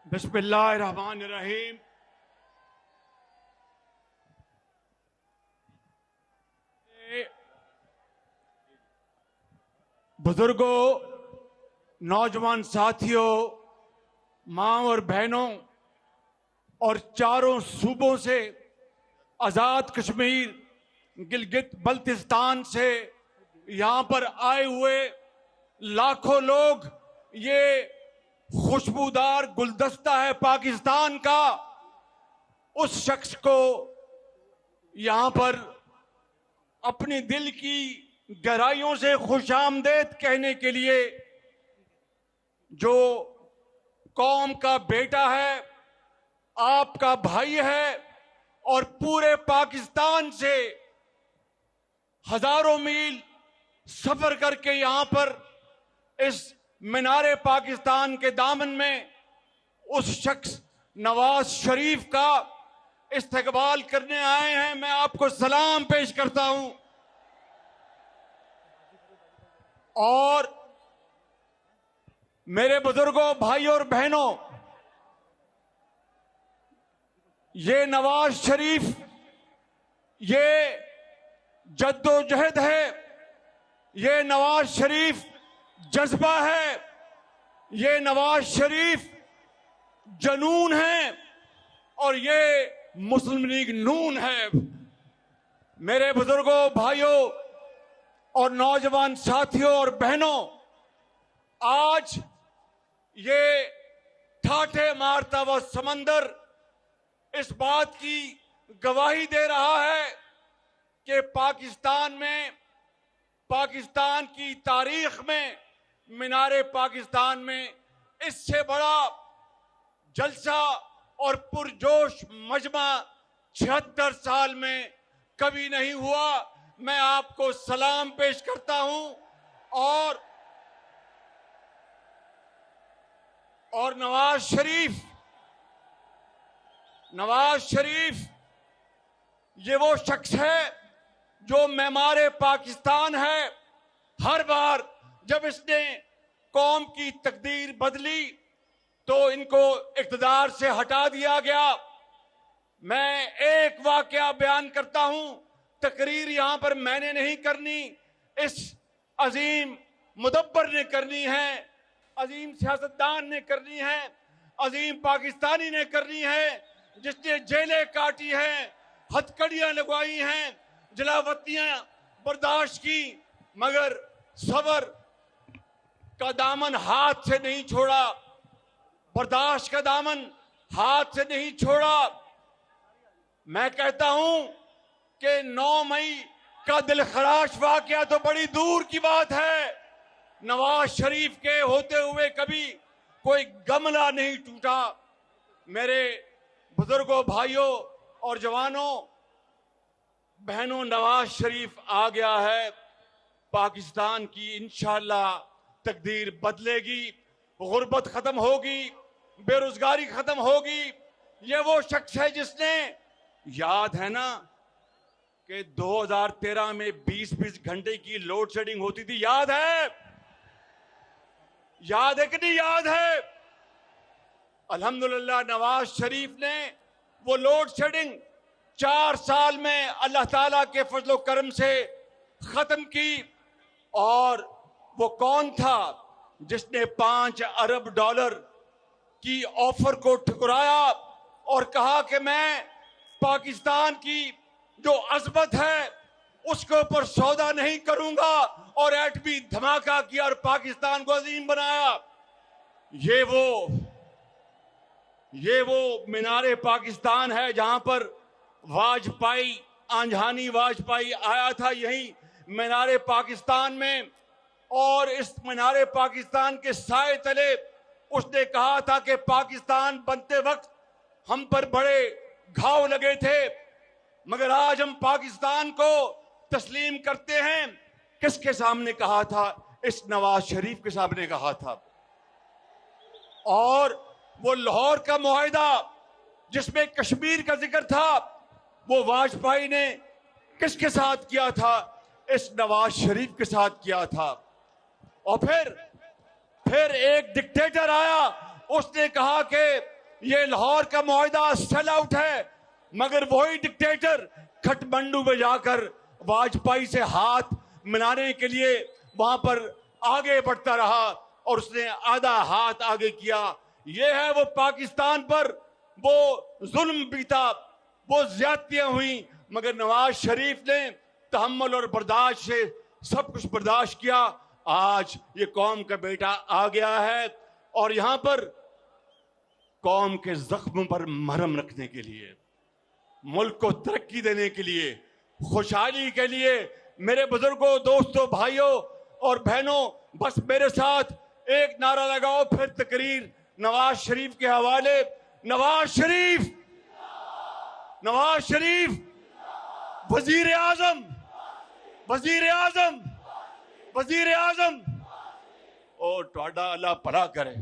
बिस्मिल्लाहिर्रहमानिर्रहीम। बुजुर्गों, नौजवान साथियों, माँ और बहनों और चारों सूबों से, आजाद कश्मीर, गिलगित बल्तिस्तान से यहां पर आए हुए लाखों लोग, ये खुशबूदार गुलदस्ता है पाकिस्तान का। उस शख्स को यहां पर अपनी दिल की गहराइयों से खुशामदीद कहने के लिए, जो कौम का बेटा है, आपका भाई है और पूरे पाकिस्तान से हजारों मील सफर करके यहां पर इस मीनारे पाकिस्तान के दामन में उस शख्स नवाज शरीफ का इस्तकबाल करने आए हैं। मैं आपको सलाम पेश करता हूं। और मेरे बुजुर्गों, भाइयों और बहनों, ये नवाज शरीफ, ये जद्दोजहद है, ये नवाज शरीफ जज्बा है, ये नवाज शरीफ जनून है और ये मुस्लिम लीग नून है। मेरे बुजुर्गों, भाइयों और नौजवान साथियों और बहनों, आज ये ठाठे मारता हुआ समंदर इस बात की गवाही दे रहा है कि पाकिस्तान में, पाकिस्तान की तारीख में, मीनारे पाकिस्तान में इससे बड़ा जलसा और पुरजोश मजमा 76 साल में कभी नहीं हुआ। मैं आपको सलाम पेश करता हूं। और नवाज शरीफ ये वो शख्स है जो मेमारे पाकिस्तान है। हर बार जब इसने कौम की तकदीर बदली तो इनको इक़्तिदार से हटा दिया गया। मैं एक वाकया बयान करता हूं। तकरीर यहां पर मैंने नहीं करनी, इस अजीम मुदब्बर ने करनी है, अजीम सियासतदान ने करनी है, अजीम पाकिस्तानी ने करनी है, जिसने जेलें काटी हैं, हथकड़ियां लगवाई हैं, जलावतियां बर्दाश्त की, मगर सबर का दामन हाथ से नहीं छोड़ा, बर्दाश्त का दामन हाथ से नहीं छोड़ा। मैं कहता हूं कि 9 मई का दिलखराश वाकया तो बड़ी दूर की बात है। नवाज शरीफ के होते हुए कभी कोई गमला नहीं टूटा। मेरे बुजुर्गों, भाइयों और जवानों, बहनों, नवाज शरीफ आ गया है। पाकिस्तान की इंशाअल्लाह तकदीर बदलेगी, गुर्बत खत्म होगी, बेरोजगारी खत्म होगी। ये वो शख्स है जिसने, याद है ना कि 2013 में 20-20 घंटे की लोड शेडिंग होती थी, याद है? याद है कि नहीं याद है? अल्हम्दुलिल्लाह नवाज शरीफ ने वो लोड शेडिंग 4 साल में अल्लाह ताला के फजलो करम से खत्म की। और वो कौन था जिसने $5 अरब की ऑफर को ठुकराया और कहा कि मैं पाकिस्तान की जो अजमत है उसके ऊपर सौदा नहीं करूंगा, और एटमी धमाका किया और पाकिस्तान को अजीम बनाया। ये वो मीनारे पाकिस्तान है जहां पर वाजपेयी, आंजहानी वाजपेयी आया था, यही मीनारे पाकिस्तान में। और इस मीनारे पाकिस्तान के साए तले उसने कहा था कि पाकिस्तान बनते वक्त हम पर बड़े घाव लगे थे, मगर आज हम पाकिस्तान को तस्लीम करते हैं। किसके सामने कहा था? इस नवाज शरीफ के सामने कहा था। और वो लाहौर का मुआहिदा जिसमें कश्मीर का जिक्र था, वो वाजपेयी ने किसके साथ किया था? इस नवाज शरीफ के साथ किया था। और फिर एक डिक्टेटर आया, उसने कहा कि یہ لاہور کا معاہدہ سیل آؤٹ ہے، مگر وہی ڈکٹیٹر کھٹمنڈو میں جا کر واجپئی سے ہاتھ ملانے کے لیے وہاں پر آگے بڑھتا رہا اور اس نے آدھا ہاتھ آگے کیا۔ یہ ہے وہ پاکستان پر وہ ظلم بیتا، وہ زیادتیاں ہوئیں، مگر نواز شریف نے تحمل اور برداشت سے سب کچھ برداشت کیا۔ آج یہ قوم کا بیٹا آ گیا ہے اور یہاں پر قوم کے زخم پر مرہم رکھنے کے لیے، ملک کو ترقی دینے کے لیے، خوشحالی کے لیے۔ میرے بزرگوں، دوستوں، بھائیوں اور بہنوں، بس میرے ساتھ ایک نعرہ لگاؤ، پھر تقریر نواز شریف کے حوالے۔ نواز شریف، نواز شریف، وزیر اعظم، وزیر اعظم، وزیر اعظم، اور ٹواڈا اللہ بھلا کرے۔